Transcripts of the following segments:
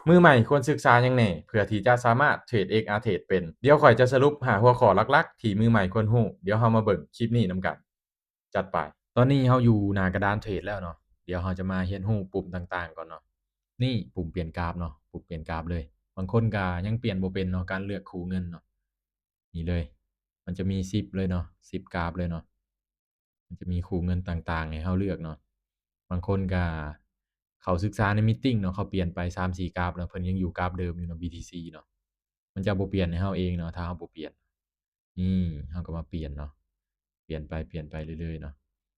มือใหม่ควรศึกษาหยังแหน่เพื่อที่จะสามารถเทรด XR Trade เป็นเดี๋ยวข้อยจะสรุป5หัวข้อหลักๆที่มือใหม่ควรรู้เดี๋ยวเรามาเบิ่งคลิปนี้นำกันจัดไปตอนนี้เราอยู่หน้ากระดานเทรดแล้วเนาะเดี๋ยวเราจะมาเรียนรู้ปุ่มต่างๆก่อนเนาะนี่ปุ่มเปลี่ยนกราฟเนาะปุ่มเปลี่ยนกราฟเลยบางคนก็ยังเปลี่ยนบ่เป็นเนาะการเลือกคู่เงินเนาะนี่เลยมันจะมี10เลยเนาะ10กราฟเลยเนาะมันจะมีคู่เงินต่างๆให้เราเลือกเนาะบางคนก็เข้าศึกษาในมีตติงเนาะเขาเปลี่ยนไป3-4กราฟแล้วเพิ่นยังอยู่กราฟเดิมอยู่เนาะ BTC เนาะมันจะบ่เปลี่ยนให้เราเองเนาะถ้าเราบ่เปลี่ยนนี่เราก็มาเปลี่ยนเนาะเปลี่ยนไปเรื่อยๆเนาะ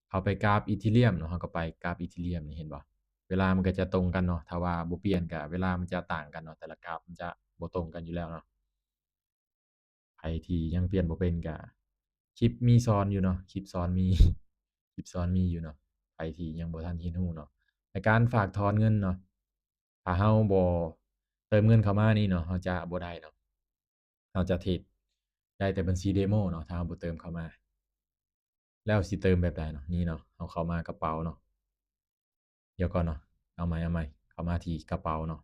เข้าไปกราฟ Ethereum เนาะเราก็ไปกราฟ Ethereum นี่เห็นบ่เวลามันก็จะตรงกันเนาะถ้าว่าบ่เปลี่ยนก็เวลามันจะต่างกันเนาะแต่ละกราฟมันจะบ่ตรงกันอยู่แล้วเนาะ ไผที่ยังเปลี่ยนบ่เป็นก็คลิปมีสอนอยู่เนาะคลิปสอนมีคลิปสอนมีอยู่เนาะไผที่ยังบ่ทันเรียนรู้เนาะในการฝากถอนเงินเนาะถ้าเราบ่เติมเงินเข้ามานี่เนาะเราจะบ่ได้เนาะเราจะเทรดได้แต่บัญชีเดโมเนาะถ้าเราบ่เติมเข้ามาแล้วสิเติมแบบใดเนาะนี่เนาะเราเข้ามากระเป๋าเนาะเดี๋ยวก่อนเนาะเอาใหม่ๆเข้ามาที่กระเป๋าเนาะ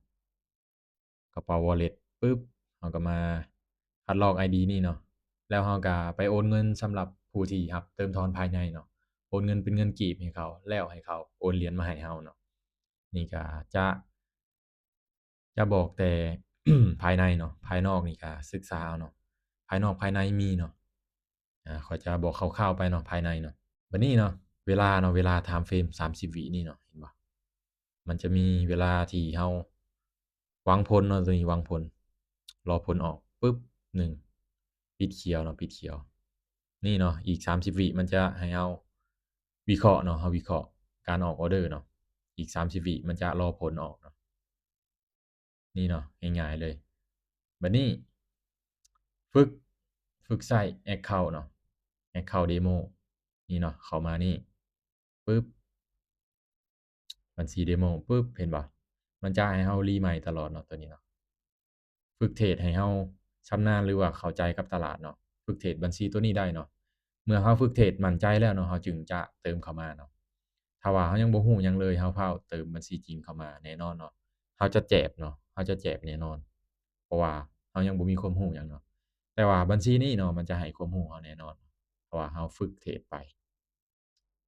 กระเป๋า wallet ปึ๊บเราก็มาคัดลอก ID นี่เนาะแล้วเราก็ไปโอนเงินสำหรับผู้ที่รับเติมถอนภายในเนาะโอนเงินเป็นเงินกีบให้เขาแล้วให้เขาโอนเหรียญมาให้เราเนาะนี่ก็จะบอกแต่ภายในเนาะภายนอกนี่ก็ศึกษาเอาเนาะภายนอกภายในมีเนาะข้อยจะบอกคร่าวๆไปเนาะภายในเนาะบัดนี้เนาะเวลาเนาะเวลาไทม์เฟรม30วินี่เนาะเห็นบ่มันจะมีเวลาที่เราหวังผลเนาะตัวนี้หวังผลรอผลออกปึ๊บ1ปิดเขียวเนาะปิดเขียวนี่เนาะอีก30วิมันจะให้เราวิเคราะห์เนาะเราวิเคราะห์การออกออร์เดอร์เนาะอีก30วิมันจะรอผลออกเนาะนี่เนาะง่ายๆเลยบัดนี้ฝึกฝึกใช้แอ็กเคานต์เนาะแอ็กเคานต์ Demo นี่เนาะเข้ามานี่ปึ๊บ บัญชีเดโมปึ๊บเห็นบ่มันจะให้เรารีใหม่ตลอดเนาะตัวนี้เนาะฝึกเทรดให้เราชำนาญหรือว่าเข้าใจกับตลาดเนาะฝึกเทรดบัญชีตัวนี้ได้เนาะเมื่อเราฝึกเทรดมั่นใจแล้วเนาะเราจึงจะเติมเข้ามาเนาะถ้าว่าเรายังบ่รู้หยังเลยเราพาวเติมบัญชีจริงเข้ามาแน่นอนเนาะเราจะแจกเนาะเราจะแจกแน่นอนเพราะว่าเรายังบ่มีความรู้หยังเนาะแต่ว่าบัญชีนี้เนาะมันจะให้ความรู้เราแน่นอนเพราะว่าเราฝึกเทรดไป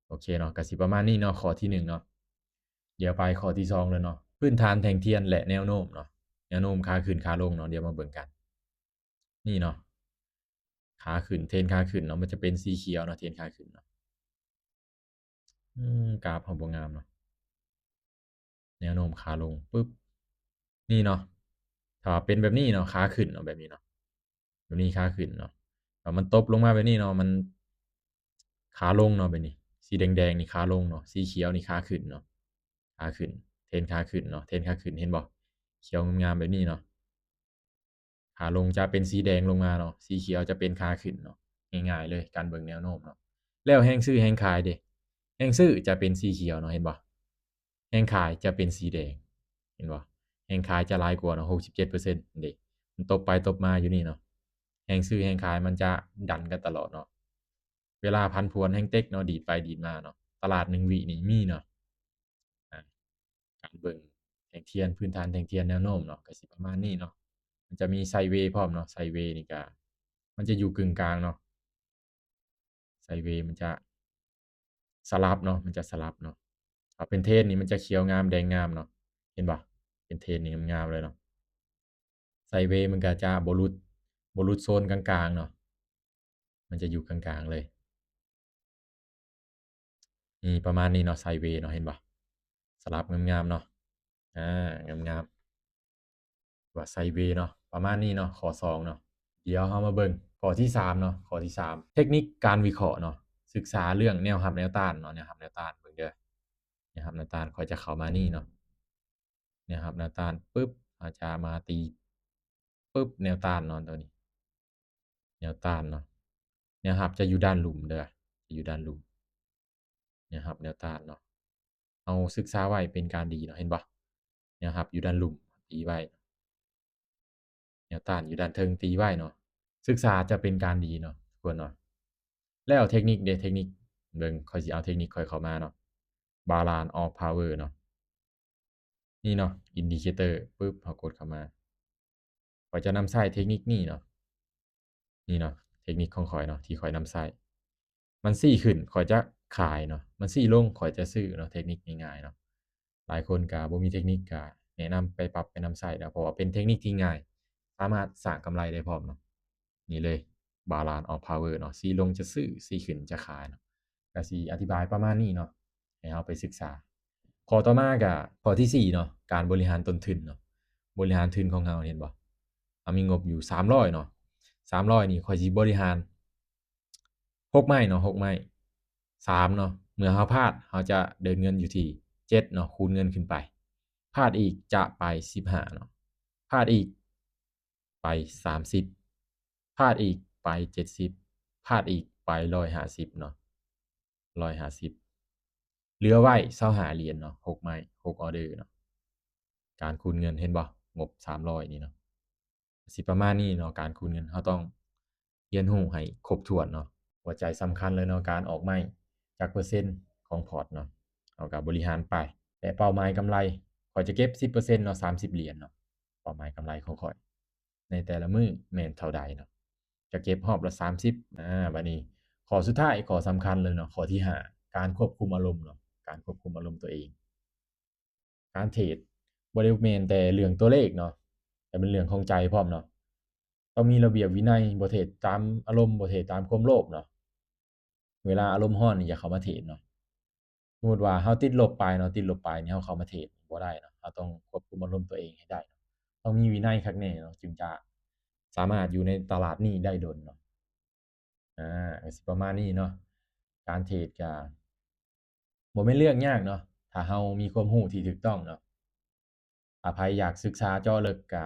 โอเคเนาะก็สิประมาณนี้เนาะข้อที่1เนาะ เดี๋ยวไปข้อที่2เลยเนาะพื้นฐานแท่งเทียนและแนวโน้มเนาะแนวโน้มขาขึ้นขาลงเนาะเดี๋ยวมาเบิ่งกันนี่เนาะขาขึ้นเทรนขาขึ้นเนาะมันจะเป็นสีเขียวเนาะเทรนขาขึ้นเนาะกราฟเราบ่งามเนาะแนวโน้มขาลงปึ๊บนี่เนาะถ้าเป็นแบบนี้เนาะขาขึ้นเนาะแบบนี้เนาะแบบนี้ขาขึ้นเนาะถ้ามันตบลงมาแบบนี้เนาะมันขาลงเนาะแบบนี้สีแดงๆนี่ขาลงเนาะสีเขียวนี่ขาขึ้นเนาะขาขึ้นเทรนขาขึ้นเนาะเทรนขาขึ้นเห็นบ่เขียวงามๆแบบนี้เนาะ ขาลงจะเป็นสีแดงลงมาเนาะสีเขียวจะเป็นขาขึ้นเนาะง่ายๆเลยการเบิ่งแนวโน้มเนาะแล้วแฮ่งซื้อแฮ่งขายเดะแฮ่งซื้อจะเป็นสีเขียวเนาะเห็นบ่แฮ่งขายจะเป็นสีแดงเห็นบ่แฮ่งขายจะหลายกว่าเนาะ67%เดะมันตบไปตบมาอยู่นี่เนาะแฮ่งซื้อแฮ่งขายมันจะดันกันตลอดเนาะเวลาผันผวนแฮ่งเต็กเนาะดีดไปดีดมาเนาะตลาด1วินี่มีเนาะอาการเบิ่งแท่งเทียนพื้นฐานแท่งเทียนแนวโน้มเนาะก็สิประมาณนี้เนาะ มันจะมีไซด์เวย์พร้อมเนาะไซด์เวย์นี่ก็มันจะอยู่กึ่งกลางเนาะไซด์เวย์มันจะสลับเนาะมันจะสลับเนาะถ้าเป็นเทรนนี่มันจะเขียวงามแดงงามเนาะเห็นเปล่าเป็นเทรนนี่งามๆเลยเนาะไซด์เวย์มันก็จะบ่หลุดโซนกลางๆเนาะมันจะอยู่กลางๆเลยนี่ประมาณนี้เนาะไซด์เวย์เนาะเห็นเปล่าสลับงามๆเนาะอางามๆว่าไซด์เวย์เนาะประมาณนี้เนาะข้อ2เนาะ เดี๋ยวเรามาเบิ่งข้อที่3เนาะข้อที่3เทคนิคการวิเคราะห์เนาะศึกษาเรื่องแนวรับแนวต้านเนาะแนวรับแนวต้านเบิ่งเด้อแนวรับแนวต้านข้อยจะเข้ามานี่เนาะแนวรับแนวต้านปึ๊บเราจะมาตีปึ๊บแนวต้านเนาะตัวนี้แนวต้านเนาะแนวรับจะอยู่ด้านหลุมเด้อจะอยู่ด้านหลุมแนวรับแนวต้านเนาะเราศึกษาไว้เป็นการดีเนาะเห็นบ่แนวรับอยู่ด้านหลุมตีไว้แนวต้านอยู่ด้านเทิงตีไว้เนาะศึกษาจะเป็นการดีเนาะทุกคนเนาะ แล้วเทคนิคเดะเทคนิคเบิ่งข้อยสิเอาเทคนิคข้อยเข้ามาเนาะ Balance of Power เนาะนี่เนาะ indicator ปึ๊บเรากดเข้ามาข้อยจะนำใช้เทคนิคนี้เนาะนี่เนาะเทคนิคของข้อยเนาะที่ข้อยนำใช้มันซี้ขึ้นข้อยจะขายเนาะมันซี้ลงข้อยจะซื้อเนาะเทคนิคง่ายๆเนาะหลายคนก็บ่มีเทคนิคก็แนะนำไปปรับไปนำใช้เนาะเพราะว่าเป็นเทคนิคที่ง่ายสามารถสร้างกำไรได้พร้อมเนาะนี่เลย Balance of Power เนาะซี้ลงจะซื้อซี้ขึ้นจะขายเนาะก็สิอธิบายประมาณนี้เนาะให้เราไปศึกษาข้อต่อมาก็ข้อที่4เนาะการบริหารต้นทุนเนาะบริหารทุนของเราเห็นบ่เรามีงบอยู่300เนาะ300นี่ข้อยสิบริหาร6ไม้เนาะ6ไม้3เนาะเมื่อเราพลาดเราจะเดินเงินอยู่ที่7เนาะคูณเงินขึ้นไปพลาดอีกจะไป15เนาะพลาดอีกไป30พลาดอีกไป70พลาดอีกไป150เนาะ150เหลือไว้25เหรียญเนาะ6ไม้6ออร์เดอร์เนาะการคูณเงินเห็นบ่งบ300นี่เนาะสิประมาณนี้เนาะการคูณเงินเราต้องเรียนรู้ให้ครบถ้วนเนาะ หัวใจสำคัญเลยเนาะการออกไม้จากเปอร์เซ็นต์ของพอร์ตเนาะเราก็บริหารไปแต่เป้าหมายกำไรข้อยจะเก็บ10%เนาะ30เหรียญเนาะเป้าหมายกำไรของข้อยในแต่ละมื้อแม่นเท่าใดเนาะจะเก็บรอบละ30บัดนี้ข้อสุดท้ายข้อสำคัญเลยเนาะข้อที่5การควบคุมอารมณ์เนาะการควบคุมอารมณ์ตัวเองการเทรดบ่ได้แม่นแต่เรื่องตัวเลขเนาะแต่เป็นเรื่องของใจพร้อมเนาะต้องมีระเบียบวินัยบ่เทรดตามอารมณ์บ่เทรดตามความโลภเนาะ เวลาอารมณ์ร้อนนี่อย่าเข้ามาเทรดเนาะสมมุติว่าเราติดลบไปเนาะติดลบไปนี่เราเข้ามาเทรดบ่ได้เนาะเราต้องควบคุมอารมณ์ตัวเองให้ได้เนาะต้องมีวินัยคักแน่เนาะจึงจะสามารถอยู่ในตลาดนี้ได้โดนเนาะก็สิประมาณนี้เนาะการเทรดก็บ่แม่นเรื่องยากเนาะถ้าเรามีความรู้ที่ถูกต้องเนาะถ้าไผอยากศึกษาเจาะลึกก็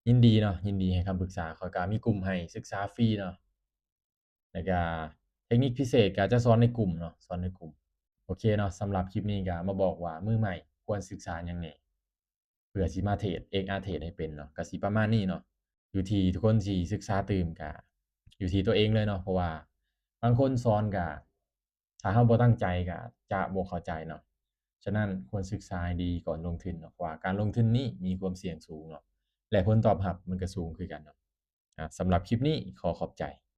ยินดีเนาะยินดีให้คำปรึกษาข้อยก็มีกลุ่มให้ศึกษาฟรีเนาะแล้วก็เทคนิคพิเศษก็จะสอนในกลุ่มเนาะสอนในกลุ่ม โอเคเนาะสำหรับคลิปนี้ก็มาบอกว่ามือใหม่ควรศึกษาหยังแหน่เพื่อสิมาเทรด XR Trade ให้เป็นเนาะก็สิประมาณนี้เนาะอยู่ที่ทุกคนสิศึกษาตื่มก็อยู่ที่ตัวเองเลยเนาะเพราะว่าบางคนสอนก็ถ้าเราบ่ตั้งใจก็จะบ่เข้าใจเนาะฉะนั้นควรศึกษาให้ดีก่อนลงทุนเนาะเพราะว่าการลงทุนนี้มีความเสี่ยงสูงเนาะและผลตอบรับมันก็สูงคือกันเนาะสำหรับคลิปนี้ขอขอบใจ